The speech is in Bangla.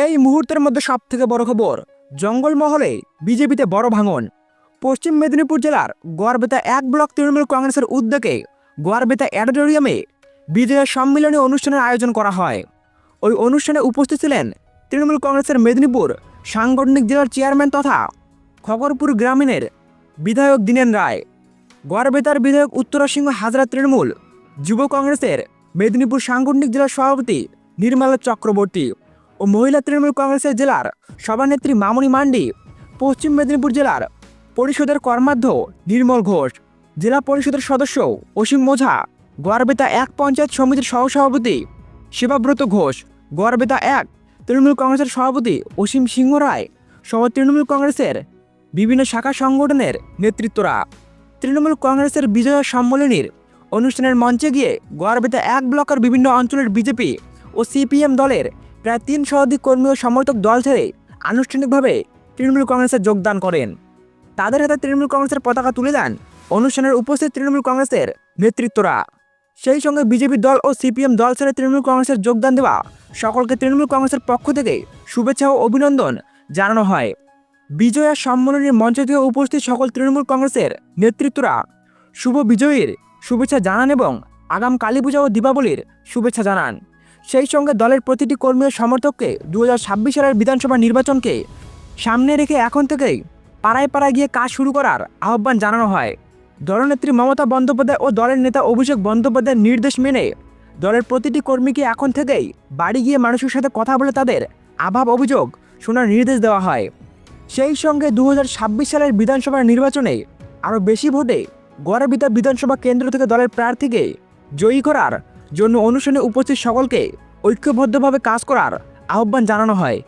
এই মুহূর্তের মধ্যে সবথেকে বড় খবর, জঙ্গলমহলে বিজেপিতে বড় ভাঙন। পশ্চিম মেদিনীপুর জেলার গড়বেতা 1 ব্লক তৃণমূল কংগ্রেসের উদ্যোগে গড়বেতা অডিটোরিয়ামে বিজয় সম্মিলনী অনুষ্ঠানের আয়োজন করা হয়। ওই অনুষ্ঠানে উপস্থিত ছিলেন তৃণমূল কংগ্রেসের মেদিনীপুর সাংগঠনিক জেলার চেয়ারম্যান তথা খগরপুর গ্রামীণের বিধায়ক দীনেন রায়, গড়বেতার বিধায়ক উত্তরা সিংহ হাজরা তৃণমূল যুব কংগ্রেসের মেদিনীপুর সাংগঠনিক জেলার সভাপতি নির্মলা চক্রবর্তী ও মহিলা তৃণমূল কংগ্রেসের জেলার সভানেত্রী মামনি মান্ডি, পশ্চিম মেদিনীপুর জেলার পরিষদের কর্মাধ্যক্ষ নির্মল ঘোষ, জেলা পরিষদের সদস্য অসীম মোঝা, গড়বেতা 1 পঞ্চায়েত সমিতির সহসভাপতি শিবাব্রত ঘোষ, গড়বেতা 1 তৃণমূল কংগ্রেসের সভাপতি অসীম সিংহ রায় সহ তৃণমূল কংগ্রেসের বিভিন্ন শাখা সংগঠনের নেতৃত্বরা তৃণমূল কংগ্রেসের বিজয় সম্মেলনীর অনুষ্ঠানের মঞ্চে গিয়ে গড়বেতা 1 ব্লকের বিভিন্ন অঞ্চলের বিজেপি ও সিপিএম দলের প্রায় 300 অধিক কর্মী ও সমর্থক দল ছেড়ে আনুষ্ঠানিকভাবে তৃণমূল কংগ্রেসে যোগদান করেন। তাদের হাতে তৃণমূল কংগ্রেসের পতাকা তুলে দেন অনুষ্ঠানের উপস্থিত তৃণমূল কংগ্রেসের নেতৃত্বরা। সেই সঙ্গে বিজেপি দল ও সিপিএম দল ছেড়ে তৃণমূল কংগ্রেসের যোগদান দেওয়া সকলকে তৃণমূল কংগ্রেসের পক্ষ থেকে শুভেচ্ছা ও অভিনন্দন জানানো হয়। বিজয়া সম্মেলনের মঞ্চ থেকে উপস্থিত সকল তৃণমূল কংগ্রেসের নেতৃত্বরা শুভ বিজয়ীর শুভেচ্ছা জানান এবং আগাম কালী পূজা ও দীপাবলির শুভেচ্ছা জানান। সেই সঙ্গে দলের প্রতিটি কর্মী ও সমর্থককে 2026 সালের বিধানসভা নির্বাচনকে সামনে রেখে এখন থেকেই পাড়ায় পাড়ায় গিয়ে কাজ শুরু করার আহ্বান জানানো হয়। দলনেত্রী মমতা বন্দ্যোপাধ্যায় ও দলের নেতা অভিষেক বন্দ্যোপাধ্যায়ের নির্দেশ মেনে দলের প্রতিটি কর্মীকে এখন থেকেই বাড়ি গিয়ে মানুষের সাথে কথা বলে তাদের অভাব অভিযোগ শোনার নির্দেশ দেওয়া হয়। সেই সঙ্গে 2026 সালের বিধানসভা নির্বাচনে আরও বেশি ভোটে গড়বেতা বিধানসভা কেন্দ্র থেকে দলের প্রার্থীকে জয়ী করার জন্য অনুষ্ঠানে উপস্থিত সকলকে ঐক্যবদ্ধভাবে কাজ করার আহ্বান জানানো হয়।